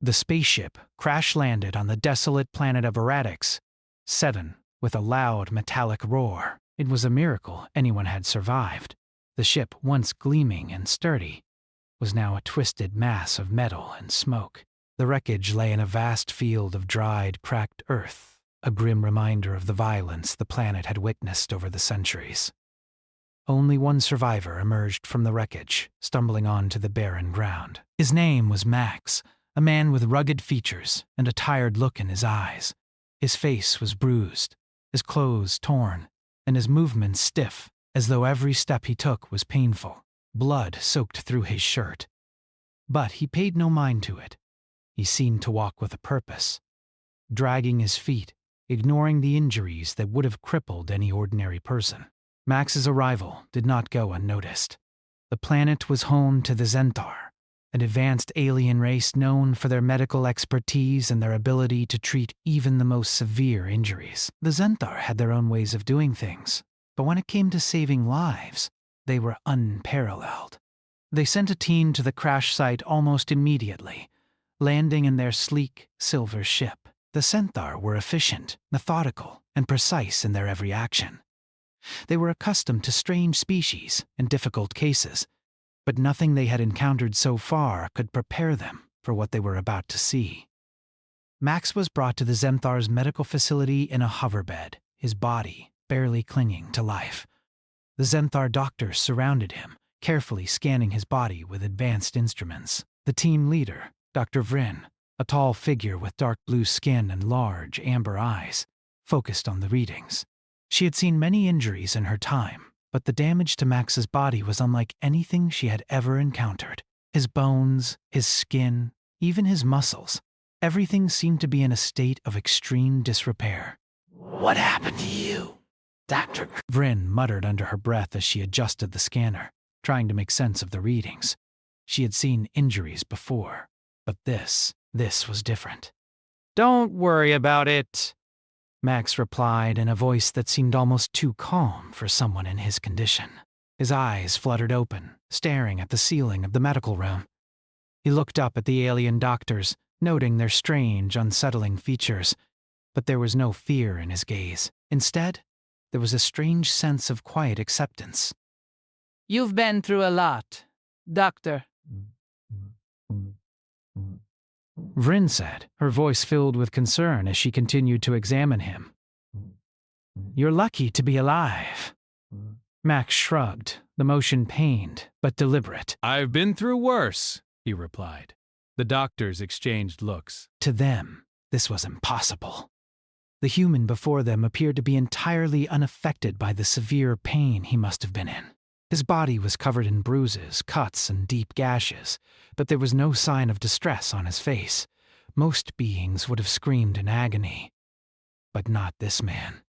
The spaceship crash-landed on the desolate planet of Eradix 7 with a loud metallic roar. It was a miracle anyone had survived. The ship, once gleaming and sturdy, was now a twisted mass of metal and smoke. The wreckage lay in a vast field of dried, cracked earth, a grim reminder of the violence the planet had witnessed over the centuries. Only one survivor emerged from the wreckage, stumbling onto the barren ground. His name was Max, a man with rugged features and a tired look in his eyes. His face was bruised, his clothes torn, and his movements stiff, as though every step he took was painful. Blood soaked through his shirt. But he paid no mind to it. He seemed to walk with a purpose, dragging his feet, ignoring the injuries that would have crippled any ordinary person. Max's arrival did not go unnoticed. The planet was home to the Zenthar, an advanced alien race known for their medical expertise and their ability to treat even the most severe injuries. The Zenthar had their own ways of doing things, but when it came to saving lives, they were unparalleled. They sent a team to the crash site almost immediately, landing in their sleek, silver ship. The Zenthar were efficient, methodical, and precise in their every action. They were accustomed to strange species and difficult cases, but nothing they had encountered so far could prepare them for what they were about to see. Max was brought to the Zenthar's medical facility in a hoverbed, his body barely clinging to life. The Zenthar doctors surrounded him, carefully scanning his body with advanced instruments. The team leader, Dr. Vryn, a tall figure with dark blue skin and large, amber eyes, focused on the readings. She had seen many injuries in her time, but the damage to Max's body was unlike anything she had ever encountered. His bones, his skin, even his muscles, everything seemed to be in a state of extreme disrepair. "What happened to you, Dr. Vryn muttered under her breath as she adjusted the scanner, trying to make sense of the readings. She had seen injuries before, but this was different. "Don't worry about it," Max replied in a voice that seemed almost too calm for someone in his condition. His eyes fluttered open, staring at the ceiling of the medical room. He looked up at the alien doctors, noting their strange, unsettling features, but there was no fear in his gaze. Instead, there was a strange sense of quiet acceptance. "You've been through a lot, Doctor," Vryn said, her voice filled with concern as she continued to examine him. "You're lucky to be alive." Max shrugged, the motion pained, but deliberate. "I've been through worse," he replied. The doctors exchanged looks. To them, this was impossible. The human before them appeared to be entirely unaffected by the severe pain he must have been in. His body was covered in bruises, cuts, and deep gashes, but there was no sign of distress on his face. Most beings would have screamed in agony. But not this man.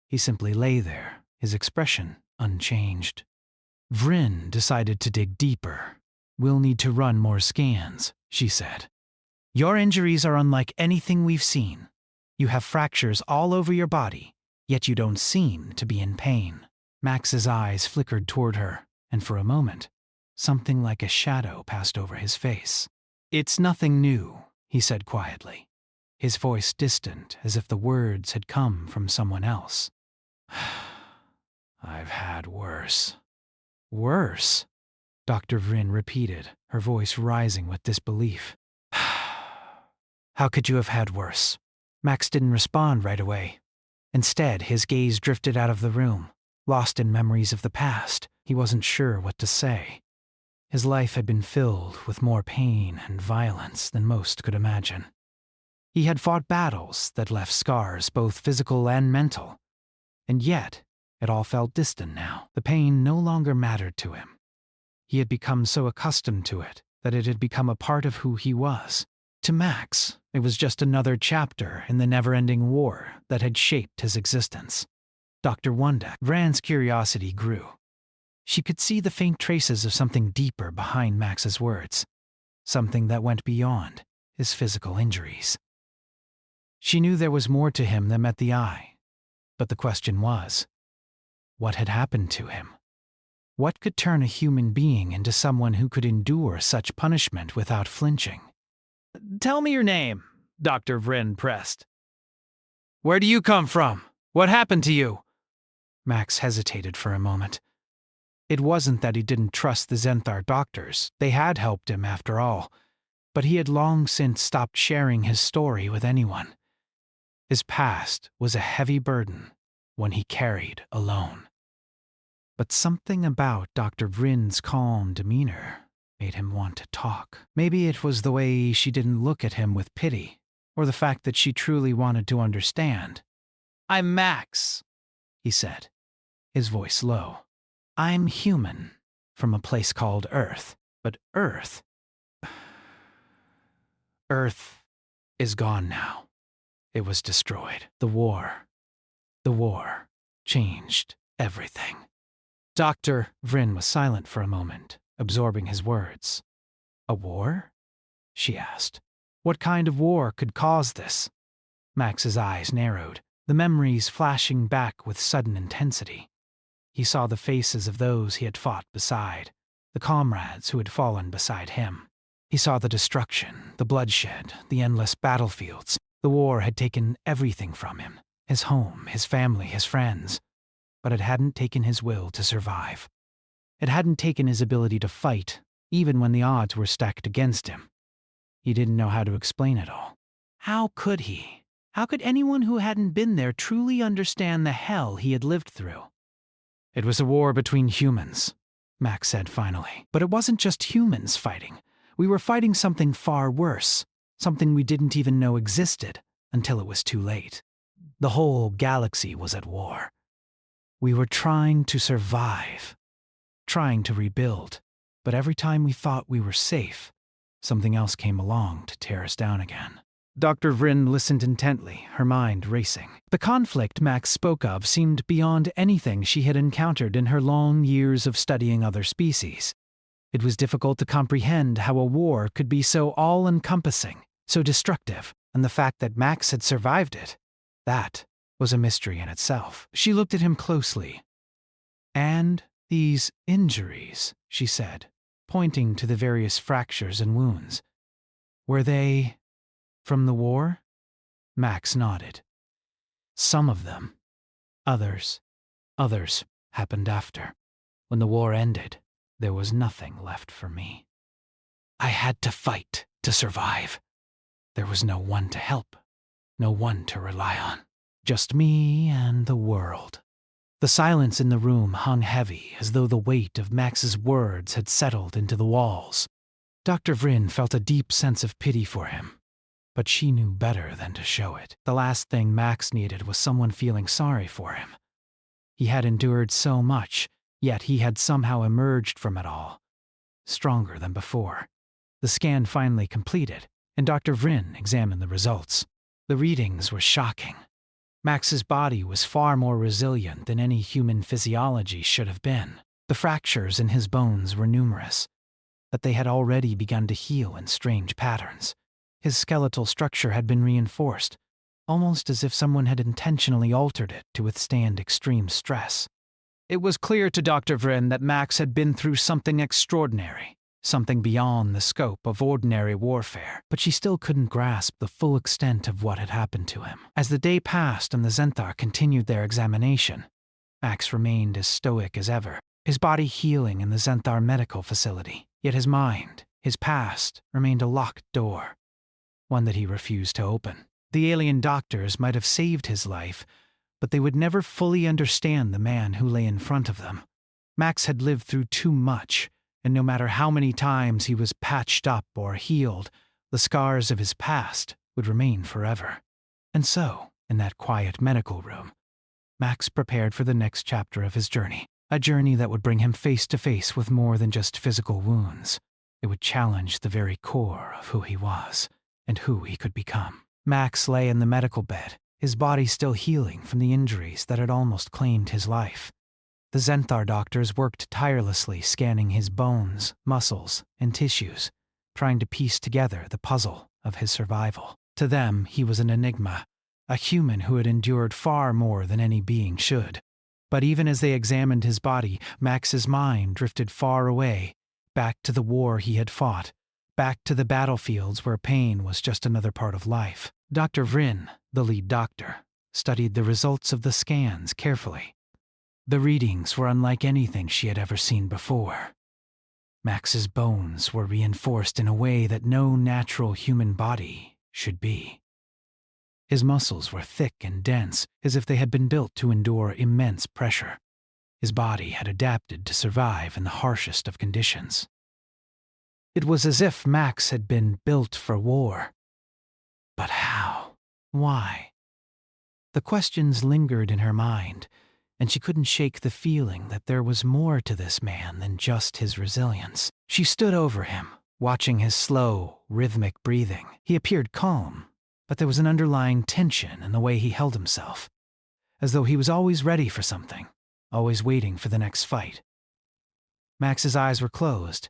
He simply lay there, his expression unchanged. Vryn decided to dig deeper. "We'll need to run more scans," she said. "Your injuries are unlike anything we've seen. You have fractures all over your body, yet you don't seem to be in pain." Max's eyes flickered toward her, and for a moment, something like a shadow passed over his face. "It's nothing new," he said quietly, his voice distant as if the words had come from someone else. "I've had worse." "Worse?" Dr. Vryn repeated, her voice rising with disbelief. "How could you have had worse?" Max didn't respond right away. Instead, his gaze drifted out of the room. Lost in memories of the past, he wasn't sure what to say. His life had been filled with more pain and violence than most could imagine. He had fought battles that left scars, both physical and mental. And yet, it all felt distant now. The pain no longer mattered to him. He had become so accustomed to it that it had become a part of who he was. To Max, it was just another chapter in the never-ending war that had shaped his existence. Dr. Wondek, Vryn's curiosity grew. She could see the faint traces of something deeper behind Max's words, something that went beyond his physical injuries. She knew there was more to him than met the eye, but the question was, what had happened to him? What could turn a human being into someone who could endure such punishment without flinching? Tell me your name, Dr. Vryn pressed. Where do you come from? What happened to you? Max hesitated for a moment. It wasn't that he didn't trust the Zenthar doctors. They had helped him, after all. But he had long since stopped sharing his story with anyone. His past was a heavy burden, one he carried alone. But something about Dr. Vryn's calm demeanor made him want to talk. Maybe it was the way she didn't look at him with pity, or the fact that she truly wanted to understand. I'm Max, he said, his voice low. I'm human, from a place called Earth. But Earth is gone now. It was destroyed. The war changed everything. Dr. Vryn was silent for a moment, absorbing his words. A war? She asked. What kind of war could cause this? Max's eyes narrowed, the memories flashing back with sudden intensity. He saw the faces of those he had fought beside, the comrades who had fallen beside him. He saw the destruction, the bloodshed, the endless battlefields. The war had taken everything from him, his home, his family, his friends. But it hadn't taken his will to survive. It hadn't taken his ability to fight, even when the odds were stacked against him. He didn't know how to explain it all. How could he? How could anyone who hadn't been there truly understand the hell he had lived through? It was a war between humans, Max said finally. But it wasn't just humans fighting. We were fighting something far worse, something we didn't even know existed until it was too late. The whole galaxy was at war. We were trying to survive, trying to rebuild, but every time we thought we were safe, something else came along to tear us down again. Dr. Vryn listened intently, her mind racing. The conflict Max spoke of seemed beyond anything she had encountered in her long years of studying other species. It was difficult to comprehend how a war could be so all-encompassing, so destructive, and the fact that Max had survived it, that was a mystery in itself. She looked at him closely. And these injuries, she said, pointing to the various fractures and wounds. Were they from the war? Max nodded. Some of them. Others happened after. When the war ended, there was nothing left for me. I had to fight to survive. There was no one to help, no one to rely on. Just me and the world. The silence in the room hung heavy, as though the weight of Max's words had settled into the walls. Dr. Vryn felt a deep sense of pity for him, but she knew better than to show it. The last thing Max needed was someone feeling sorry for him. He had endured so much, yet he had somehow emerged from it all, stronger than before. The scan finally completed, and Dr. Vryn examined the results. The readings were shocking. Max's body was far more resilient than any human physiology should have been. The fractures in his bones were numerous, but they had already begun to heal in strange patterns. His skeletal structure had been reinforced, almost as if someone had intentionally altered it to withstand extreme stress. It was clear to Dr. Vryn that Max had been through something extraordinary, something beyond the scope of ordinary warfare, but she still couldn't grasp the full extent of what had happened to him. As the day passed and the Zenthar continued their examination, Max remained as stoic as ever, his body healing in the Zenthar medical facility. Yet his mind, his past, remained a locked door, one that he refused to open. The alien doctors might have saved his life, but they would never fully understand the man who lay in front of them. Max had lived through too much, and no matter how many times he was patched up or healed, the scars of his past would remain forever. And so, in that quiet medical room, Max prepared for the next chapter of his journey, a journey that would bring him face to face with more than just physical wounds. It would challenge the very core of who he was and who he could become. Max lay in the medical bed, his body still healing from the injuries that had almost claimed his life. The Zenthar doctors worked tirelessly scanning his bones, muscles, and tissues, trying to piece together the puzzle of his survival. To them, he was an enigma, a human who had endured far more than any being should. But even as they examined his body, Max's mind drifted far away, back to the war he had fought, back to the battlefields where pain was just another part of life. Dr. Vryn, the lead doctor, studied the results of the scans carefully. The readings were unlike anything she had ever seen before. Max's bones were reinforced in a way that no natural human body should be. His muscles were thick and dense, as if they had been built to endure immense pressure. His body had adapted to survive in the harshest of conditions. It was as if Max had been built for war. But how? Why? The questions lingered in her mind, and she couldn't shake the feeling that there was more to this man than just his resilience. She stood over him, watching his slow, rhythmic breathing. He appeared calm, but there was an underlying tension in the way he held himself, as though he was always ready for something, always waiting for the next fight. Max's eyes were closed,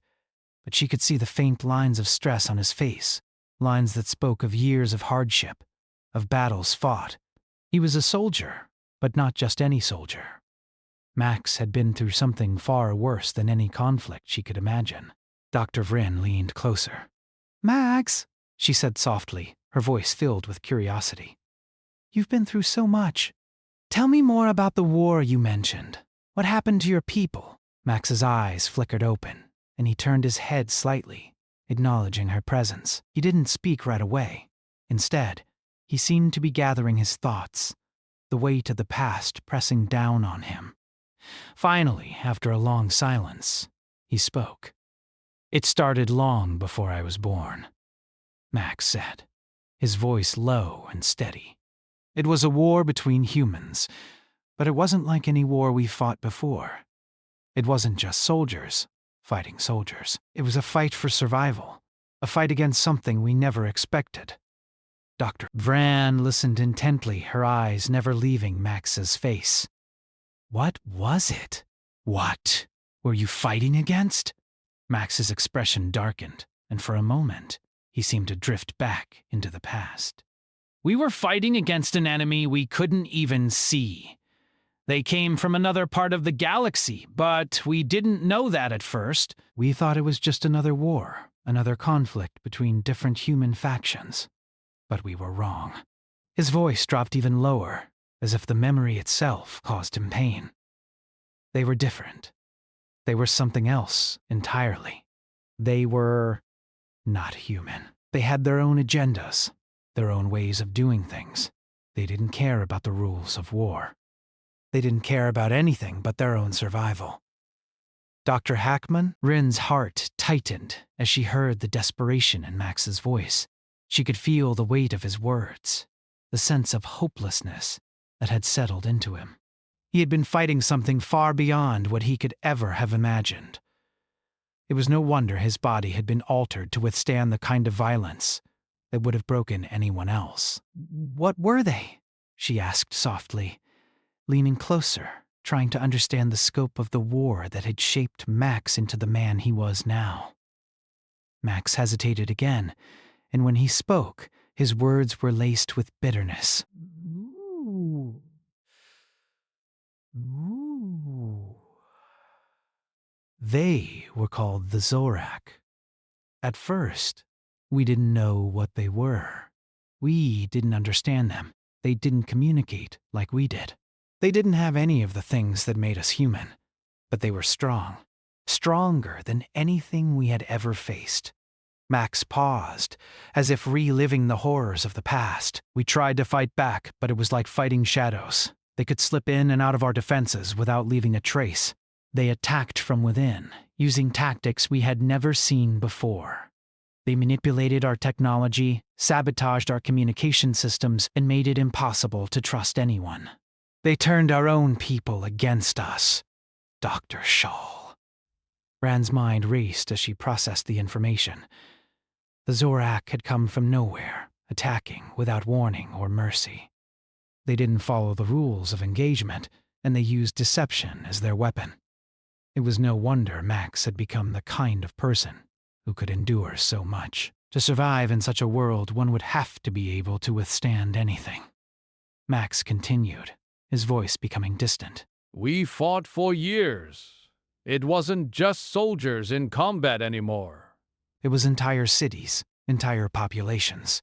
but she could see the faint lines of stress on his face, lines that spoke of years of hardship, of battles fought. He was a soldier, but not just any soldier. Max had been through something far worse than any conflict she could imagine. Dr. Vryn leaned closer. "Max," she said softly, her voice filled with curiosity. "You've been through so much. Tell me more about the war you mentioned. What happened to your people?" Max's eyes flickered open, and he turned his head slightly, acknowledging her presence. He didn't speak right away. Instead, he seemed to be gathering his thoughts, the weight of the past pressing down on him. Finally, after a long silence, he spoke. "It started long before I was born," Max said, his voice low and steady. "It was a war between humans, but it wasn't like any war we fought before. It wasn't just soldiers fighting soldiers. It was a fight for survival, a fight against something we never expected." Dr. Vryn listened intently, her eyes never leaving Max's face. "What was it? What were you fighting against?" Max's expression darkened, and for a moment, he seemed to drift back into the past. "We were fighting against an enemy we couldn't even see. They came from another part of the galaxy, but we didn't know that at first. We thought it was just another war, another conflict between different human factions. But we were wrong." His voice dropped even lower, as if the memory itself caused him pain. They were different. They were something else entirely. They were not human. They had their own agendas, their own ways of doing things. They didn't care about the rules of war. They didn't care about anything but their own survival. Dr. Hackman, Rin's heart tightened as she heard the desperation in Max's voice. She could feel the weight of his words, the sense of hopelessness that had settled into him. He had been fighting something far beyond what he could ever have imagined. It was no wonder his body had been altered to withstand the kind of violence that would have broken anyone else. "What were they?" she asked softly, leaning closer, trying to understand the scope of the war that had shaped Max into the man he was now. Max hesitated again, and when he spoke, his words were laced with bitterness. Ooh. They were called the Zorak. At first, we didn't know what they were. We didn't understand them. They didn't communicate like we did. They didn't have any of the things that made us human, but they were strong, stronger than anything we had ever faced. Max paused, as if reliving the horrors of the past. We tried to fight back, but it was like fighting shadows. They could slip in and out of our defenses without leaving a trace. They attacked from within, using tactics we had never seen before. They manipulated our technology, sabotaged our communication systems, and made it impossible to trust anyone. They turned our own people against us. Dr. Shaw. Rand's mind raced as she processed the information. The Zorak had come from nowhere, attacking without warning or mercy. They didn't follow the rules of engagement, and they used deception as their weapon. It was no wonder Max had become the kind of person who could endure so much. To survive in such a world, one would have to be able to withstand anything. Max continued, his voice becoming distant. "We fought for years. It wasn't just soldiers in combat anymore. It was entire cities, entire populations.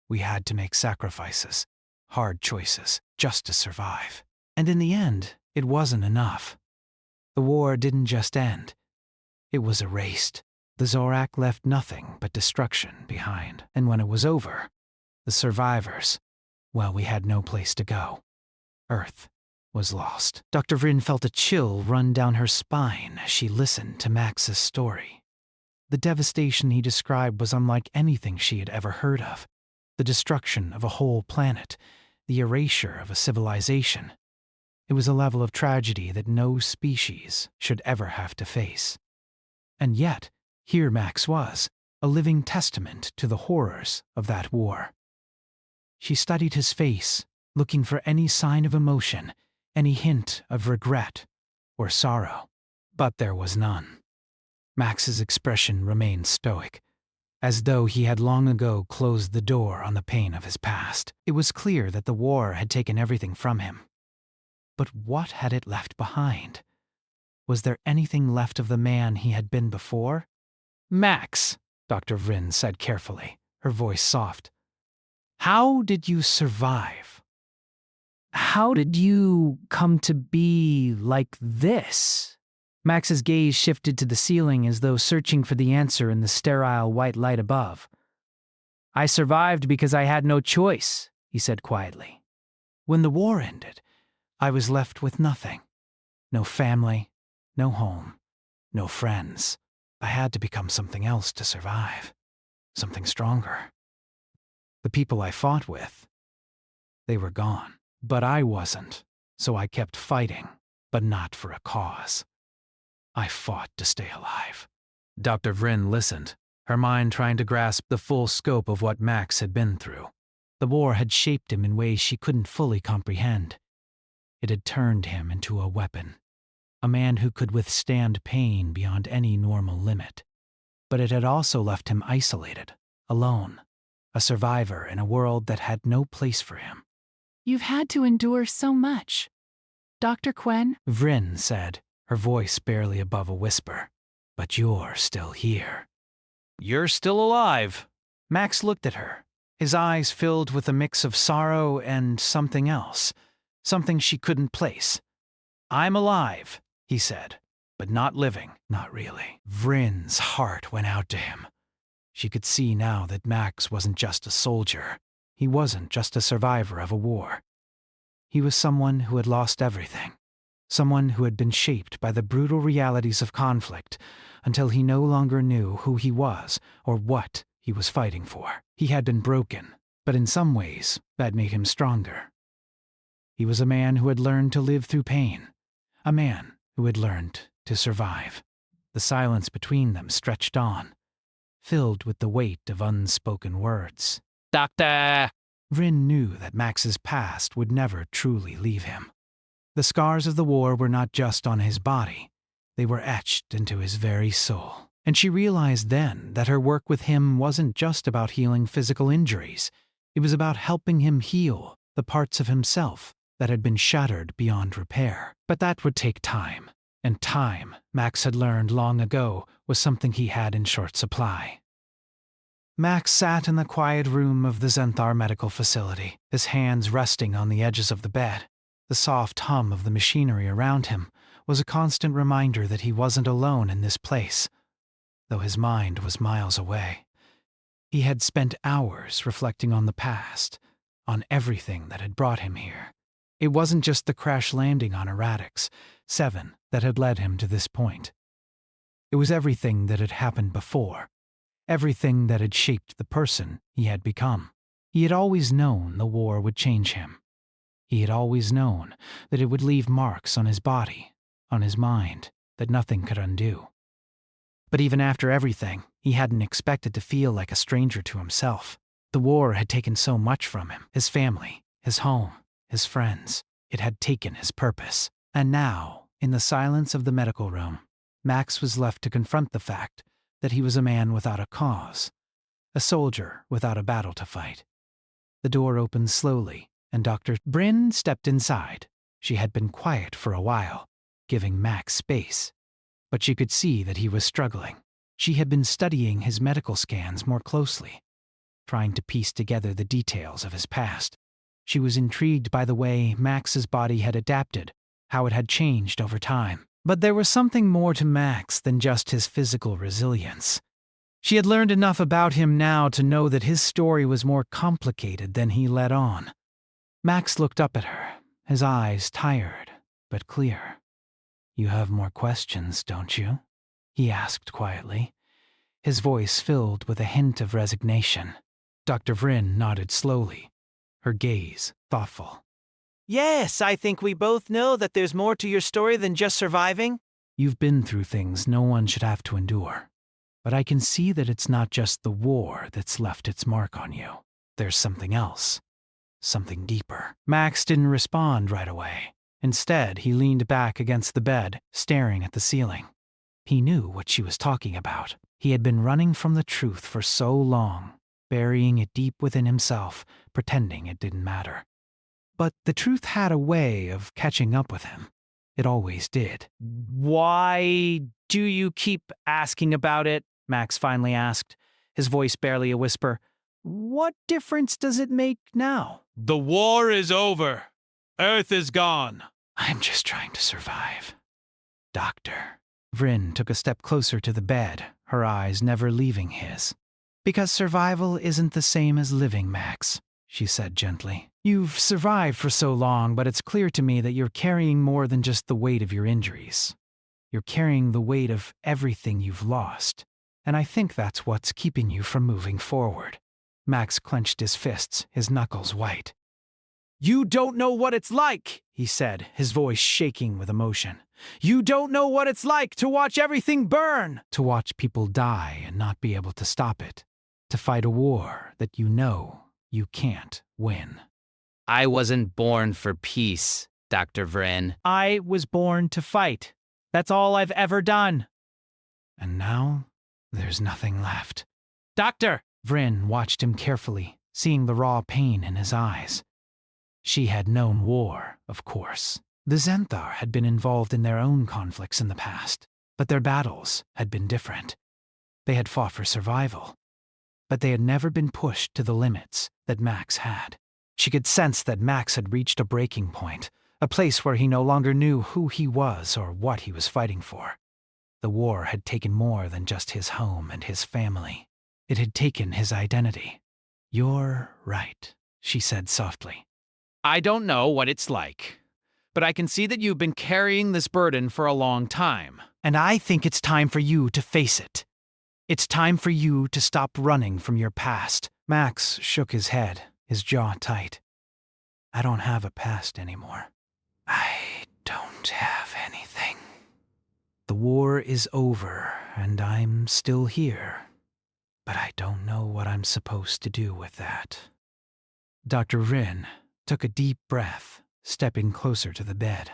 We had to make sacrifices, hard choices, just to survive. And in the end, it wasn't enough. The war didn't just end. It was erased. The Zorak left nothing but destruction behind. And when it was over, the survivors, well, we had no place to go. Earth was lost. Dr. Vryn felt a chill run down her spine as she listened to Max's story. The devastation he described was unlike anything she had ever heard of. The destruction of a whole planet, the erasure of a civilization. It was a level of tragedy that no species should ever have to face. And yet, here Max was, a living testament to the horrors of that war. She studied his face, looking for any sign of emotion, any hint of regret or sorrow. But there was none. Max's expression remained stoic, as though he had long ago closed the door on the pain of his past. It was clear that the war had taken everything from him. But what had it left behind? Was there anything left of the man he had been before? "Max," Dr. Vryn said carefully, her voice soft. "How did you survive? How did you come to be like this?" Max's gaze shifted to the ceiling as though searching for the answer in the sterile white light above. "I survived because I had no choice," he said quietly. "When the war ended, I was left with nothing. No family, no home, no friends. I had to become something else to survive. Something stronger. The people I fought with, they were gone. But I wasn't, so I kept fighting, but not for a cause. I fought to stay alive." Dr. Vryn listened, her mind trying to grasp the full scope of what Max had been through. The war had shaped him in ways she couldn't fully comprehend. It had turned him into a weapon, a man who could withstand pain beyond any normal limit. But it had also left him isolated, alone, a survivor in a world that had no place for him. You've had to endure so much. Dr. Quen? Vryn said, her voice barely above a whisper. "But you're still here." "You're still alive." Max looked at her, his eyes filled with a mix of sorrow and something else, something she couldn't place. "I'm alive," he said, "but not living." Not really. Vryn's heart went out to him. She could see now that Max wasn't just a soldier. He wasn't just a survivor of a war. He was someone who had lost everything, someone who had been shaped by the brutal realities of conflict until he no longer knew who he was or what he was fighting for. He had been broken, but in some ways that made him stronger. He was a man who had learned to live through pain, a man who had learned to survive. The silence between them stretched on, filled with the weight of unspoken words. "Doctor!" Vryn knew that Max's past would never truly leave him. The scars of the war were not just on his body, they were etched into his very soul. And she realized then that her work with him wasn't just about healing physical injuries. It was about helping him heal the parts of himself that had been shattered beyond repair. But that would take time. And time, Max had learned long ago, was something he had in short supply. Max sat in the quiet room of the Zenthar medical facility, his hands resting on the edges of the bed. The soft hum of the machinery around him was a constant reminder that he wasn't alone in this place, though his mind was miles away. He had spent hours reflecting on the past, on everything that had brought him here. It wasn't just the crash landing on Erratics 7 that had led him to this point. It was everything that had happened before, everything that had shaped the person he had become. He had always known the war would change him. He had always known that it would leave marks on his body, on his mind, that nothing could undo. But even after everything, he hadn't expected to feel like a stranger to himself. The war had taken so much from him, his family, his home, his friends. It had taken his purpose. And now, in the silence of the medical room, Max was left to confront the fact that he was a man without a cause, a soldier without a battle to fight. The door opened slowly, and Dr. Vryn stepped inside. She had been quiet for a while, giving Max space, but she could see that he was struggling. She had been studying his medical scans more closely, trying to piece together the details of his past. She was intrigued by the way Max's body had adapted, how it had changed over time. But there was something more to Max than just his physical resilience. She had learned enough about him now to know that his story was more complicated than he let on. Max looked up at her, his eyes tired but clear. "You have more questions, don't you?" he asked quietly, his voice filled with a hint of resignation. Dr. Vryn nodded slowly, her gaze thoughtful. "Yes, I think we both know that there's more to your story than just surviving." "You've been through things no one should have to endure. But I can see that it's not just the war that's left its mark on you. There's something else. Something deeper." Max didn't respond right away. Instead, he leaned back against the bed, staring at the ceiling. He knew what she was talking about. He had been running from the truth for so long, burying it deep within himself, pretending it didn't matter. But the truth had a way of catching up with him. It always did. "Why do you keep asking about it?" Max finally asked, his voice barely a whisper. "What difference does it make now?" The war is over. Earth is gone. "I'm just trying to survive, Doctor." Vryn took a step closer to the bed, her eyes never leaving his. "Because survival isn't the same as living, Max," she said gently. "You've survived for so long, but it's clear to me that you're carrying more than just the weight of your injuries. You're carrying the weight of everything you've lost, and I think that's what's keeping you from moving forward." Max clenched his fists, his knuckles white. "You don't know what it's like," he said, his voice shaking with emotion. "You don't know what it's like to watch everything burn." To watch people die and not be able to stop it. To fight a war that you know you can't win. I wasn't born for peace, Dr. Vryn. "I was born to fight. That's all I've ever done." And now, there's nothing left. "Doctor!" Vryn watched him carefully, seeing the raw pain in his eyes. She had known war, of course. The Xanthar had been involved in their own conflicts in the past, but their battles had been different. They had fought for survival, but they had never been pushed to the limits that Max had. She could sense that Max had reached a breaking point, a place where he no longer knew who he was or what he was fighting for. The war had taken more than just his home and his family. It had taken his identity. "You're right," she said softly. "I don't know what it's like, but I can see that you've been carrying this burden for a long time. And I think it's time for you to face it. It's time for you to stop running from your past." Max shook his head, his jaw tight. "I don't have a past anymore. I don't have anything. The war is over, and I'm still here. But I don't know what I'm supposed to do with that." Dr. Vryn took a deep breath, stepping closer to the bed.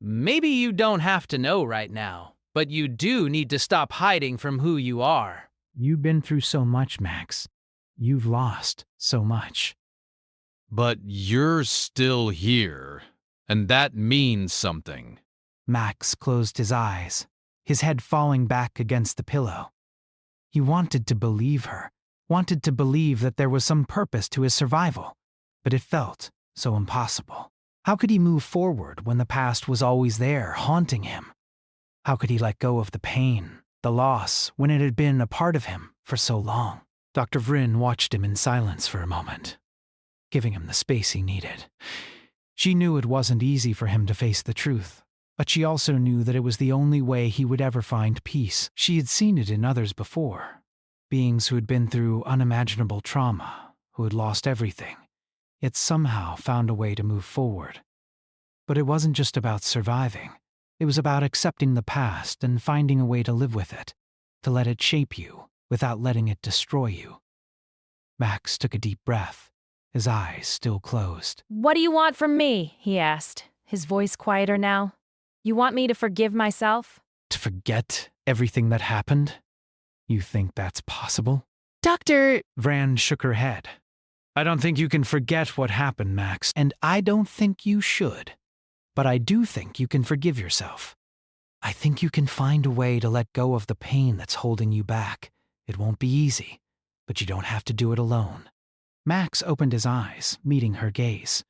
"Maybe you don't have to know right now, but you do need to stop hiding from who you are." "You've been through so much, Max. You've lost so much." But you're still here, and that means something. Max closed his eyes, his head falling back against the pillow. He wanted to believe her, wanted to believe that there was some purpose to his survival, but it felt so impossible. How could he move forward when the past was always there, haunting him? How could he let go of the pain, the loss, when it had been a part of him for so long? Dr. Vryn watched him in silence for a moment, giving him the space he needed. She knew it wasn't easy for him to face the truth, but she also knew that it was the only way he would ever find peace. She had seen it in others before, beings who had been through unimaginable trauma, who had lost everything, yet somehow found a way to move forward. But it wasn't just about surviving. It was about accepting the past and finding a way to live with it, to let it shape you without letting it destroy you. Max took a deep breath, his eyes still closed. "What do you want from me?" he asked, his voice quieter now. "You want me to forgive myself?" To forget everything that happened? You think that's possible? Doctor... Vryn shook her head. "I don't think you can forget what happened, Max, and I don't think you should. But I do think you can forgive yourself. I think you can find a way to let go of the pain that's holding you back. It won't be easy, but you don't have to do it alone. Max opened his eyes, meeting her gaze.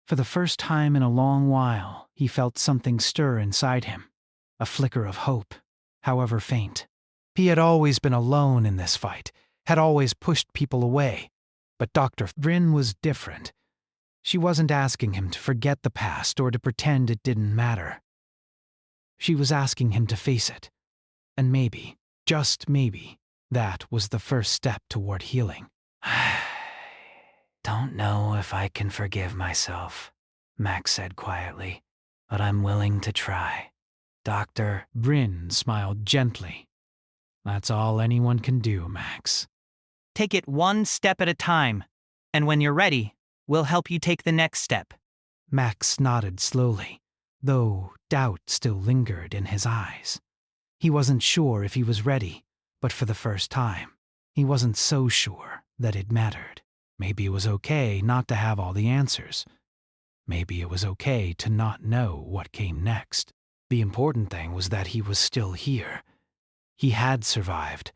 For the first time in a long while, he felt something stir inside him. A flicker of hope, however faint. He had always been alone in this fight, had always pushed people away. But Dr. Vryn was different. She wasn't asking him to forget the past or to pretend it didn't matter. She was asking him to face it. And maybe, just maybe, that was the first step toward healing. Don't know if I can forgive myself, Max said quietly, but I'm willing to try. Dr. Vryn smiled gently. That's all anyone can do, Max. Take it one step at a time, and when you're ready, we'll help you take the next step. Max nodded slowly, though doubt still lingered in his eyes. He wasn't sure if he was ready, but for the first time, he wasn't so sure that it mattered. Maybe it was okay not to have all the answers. Maybe it was okay to not know what came next. The important thing was that he was still here. He had survived,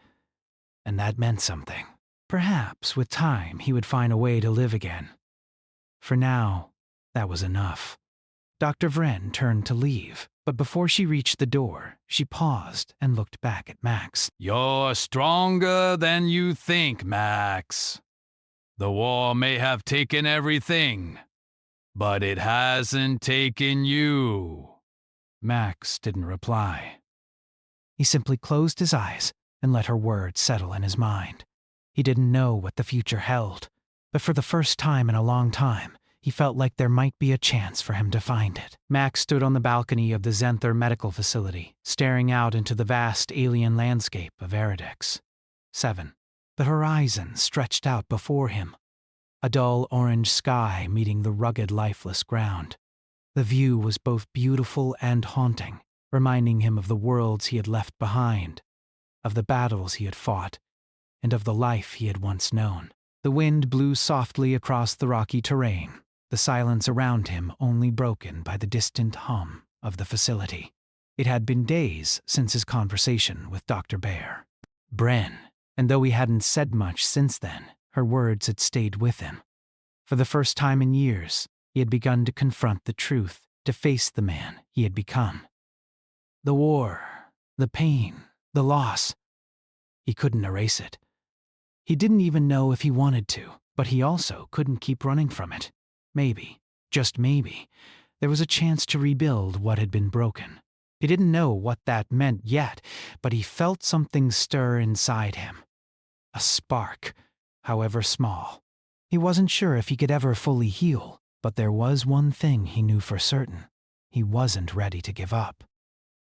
and that meant something. Perhaps with time he would find a way to live again. For now, that was enough. Dr. Vryn turned to leave, but before she reached the door, she paused and looked back at Max. You're stronger than you think, Max. The war may have taken everything, but it hasn't taken you. Max didn't reply. He simply closed his eyes and let her words settle in his mind. He didn't know what the future held, but for the first time in a long time, he felt like there might be a chance for him to find it. Max stood on the balcony of the Zenther medical facility, staring out into the vast alien landscape of Eridix. 7. The horizon stretched out before him, a dull orange sky meeting the rugged, lifeless ground. The view was both beautiful and haunting, reminding him of the worlds he had left behind, of the battles he had fought, and of the life he had once known. The wind blew softly across the rocky terrain, the silence around him only broken by the distant hum of the facility. It had been days since his conversation with Dr. Bear. Bren, and though he hadn't said much since then, her words had stayed with him. For the first time in years, he had begun to confront the truth, to face the man he had become. The war, the pain, the loss. He couldn't erase it. He didn't even know if he wanted to, but he also couldn't keep running from it. Maybe, just maybe, there was a chance to rebuild what had been broken. He didn't know what that meant yet, but he felt something stir inside him. A spark, however small. He wasn't sure if he could ever fully heal, but there was one thing he knew for certain. He wasn't ready to give up.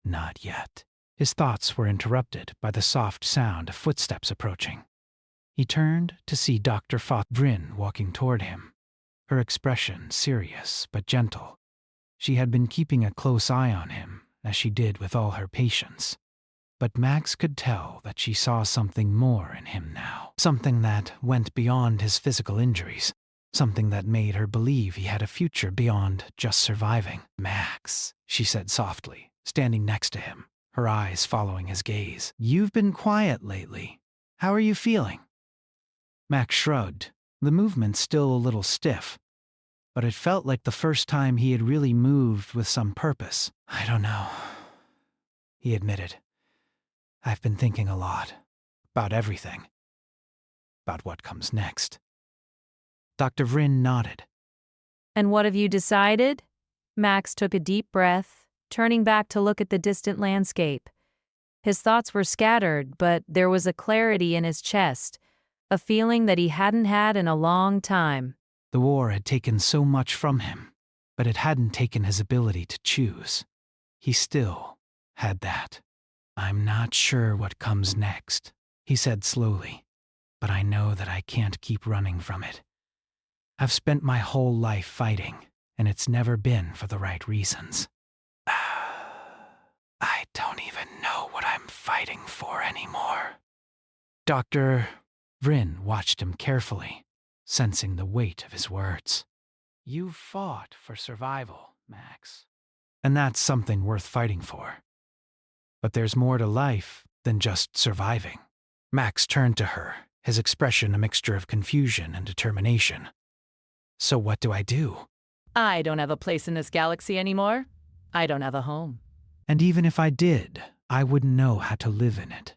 Not yet. His thoughts were interrupted by the soft sound of footsteps approaching. He turned to see Dr. Vryn walking toward him, her expression serious but gentle. She had been keeping a close eye on him, as she did with all her patients. But Max could tell that she saw something more in him now, something that went beyond his physical injuries, something that made her believe he had a future beyond just surviving. Max, she said softly, standing next to him, her eyes following his gaze. You've been quiet lately. How are you feeling? Max shrugged, the movement still a little stiff, but it felt like the first time he had really moved with some purpose. I don't know, he admitted. I've been thinking a lot. About everything. About what comes next. Dr. Vryn nodded. And what have you decided? Max took a deep breath, turning back to look at the distant landscape. His thoughts were scattered, but there was a clarity in his chest, a feeling that he hadn't had in a long time. The war had taken so much from him, but it hadn't taken his ability to choose. He still had that. I'm not sure what comes next, he said slowly, but I know that I can't keep running from it. I've spent my whole life fighting, and it's never been for the right reasons. I don't even know what I'm fighting for anymore. Dr. Vryn watched him carefully, sensing the weight of his words. You've fought for survival, Max. And that's something worth fighting for. But there's more to life than just surviving. Max turned to her, his expression a mixture of confusion and determination. So what do I do? I don't have a place in this galaxy anymore. I don't have a home. And even if I did, I wouldn't know how to live in it.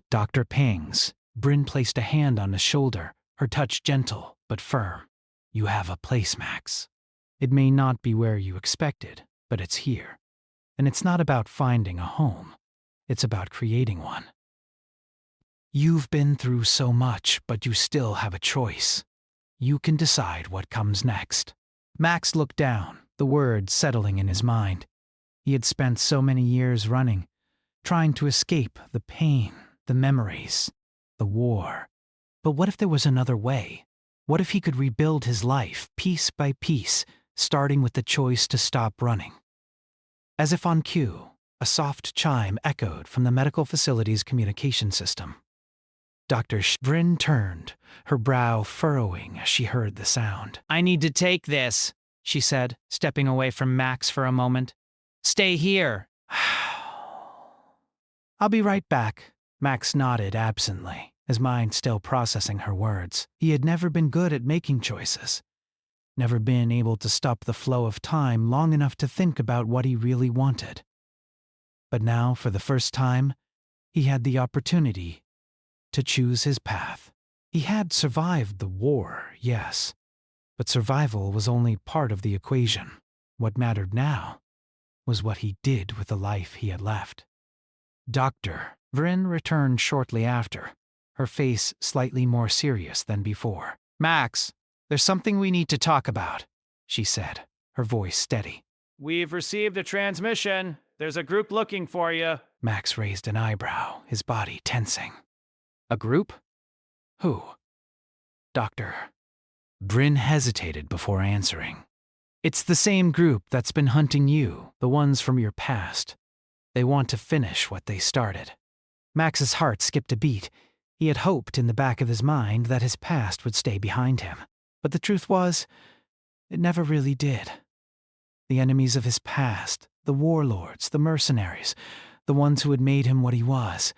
Dr. Pings. Bryn placed a hand on his shoulder, her touch gentle but firm. You have a place, Max. It may not be where you expected, but it's here. And it's not about finding a home. It's about creating one. You've been through so much, but you still have a choice. You can decide what comes next. Max looked down, the words settling in his mind. He had spent so many years running, trying to escape the pain, the memories, the war. But what if there was another way? What if he could rebuild his life piece by piece, starting with the choice to stop running? As if on cue, a soft chime echoed from the medical facility's communication system. Dr. Bryn turned, her brow furrowing as she heard the sound. I need to take this, she said, stepping away from Max for a moment. Stay here. I'll be right back. Max nodded absently, his mind still processing her words. He had never been good at making choices. Never been able to stop the flow of time long enough to think about what he really wanted. But now, for the first time, he had the opportunity to choose his path. He had survived the war, yes, but survival was only part of the equation. What mattered now was what he did with the life he had left. Dr. Bryn returned shortly after, her face slightly more serious than before. Max, there's something we need to talk about, she said, her voice steady. We've received a transmission. There's a group looking for you. Max raised an eyebrow, his body tensing. A group? Who? Doctor. Bryn hesitated before answering. It's the same group that's been hunting you, the ones from your past. They want to finish what they started. Max's heart skipped a beat. He had hoped in the back of his mind that his past would stay behind him. But the truth was, it never really did. The enemies of his past, the warlords, the mercenaries, the ones who had made him what he was,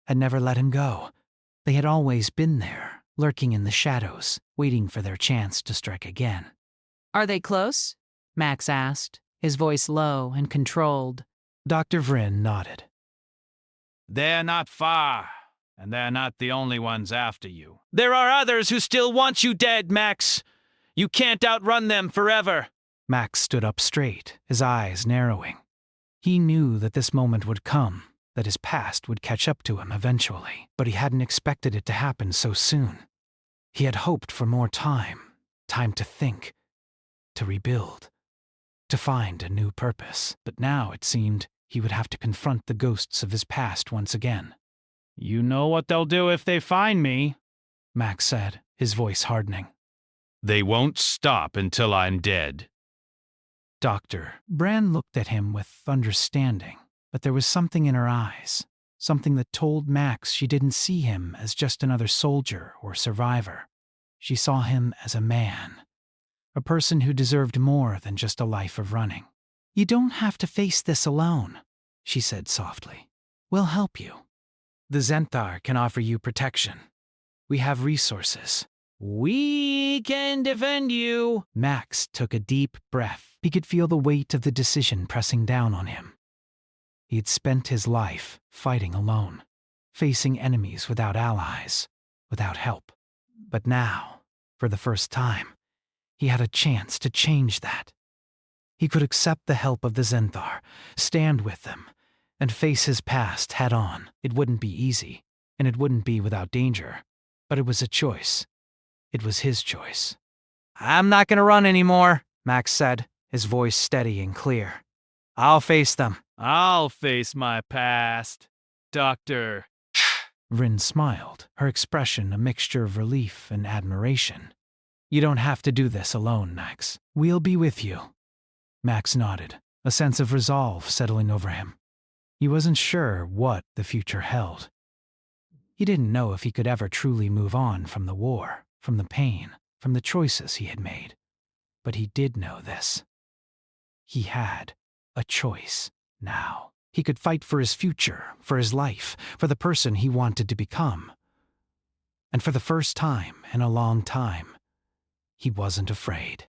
had never let him go. They had always been there, lurking in the shadows, waiting for their chance to strike again. Are they close? Max asked, his voice low and controlled. Dr. Bryn nodded. They're not far, and they're not the only ones after you. There are others who still want you dead, Max. You can't outrun them forever. Max stood up straight, his eyes narrowing. He knew that this moment would come, that his past would catch up to him eventually, but he hadn't expected it to happen so soon. He had hoped for more time to think, to rebuild, to find a new purpose. But now it seemed he would have to confront the ghosts of his past once again. You know what they'll do if they find me, Max said, his voice hardening. They won't stop until I'm dead. Dr. Bryn looked at him with understanding, but there was something in her eyes, something that told Max she didn't see him as just another soldier or survivor. She saw him as a man, a person who deserved more than just a life of running. You don't have to face this alone, she said softly. We'll help you. The Zenthar can offer you protection. We have resources. We can defend you. Max took a deep breath. He could feel the weight of the decision pressing down on him. He had spent his life fighting alone, facing enemies without allies, without help. But now, for the first time, he had a chance to change that. He could accept the help of the Zenthar, stand with them, and face his past head on. It wouldn't be easy, and it wouldn't be without danger, but it was a choice. It was his choice. I'm not going to run anymore, Max said, his voice steady and clear. I'll face them. I'll face my past, Doctor. Bryn smiled, her expression a mixture of relief and admiration. You don't have to do this alone, Max. We'll be with you. Max nodded, a sense of resolve settling over him. He wasn't sure what the future held. He didn't know if he could ever truly move on from the war, from the pain, from the choices he had made. But he did know this. He had a choice now. He could fight for his future, for his life, for the person he wanted to become. And for the first time in a long time, he wasn't afraid.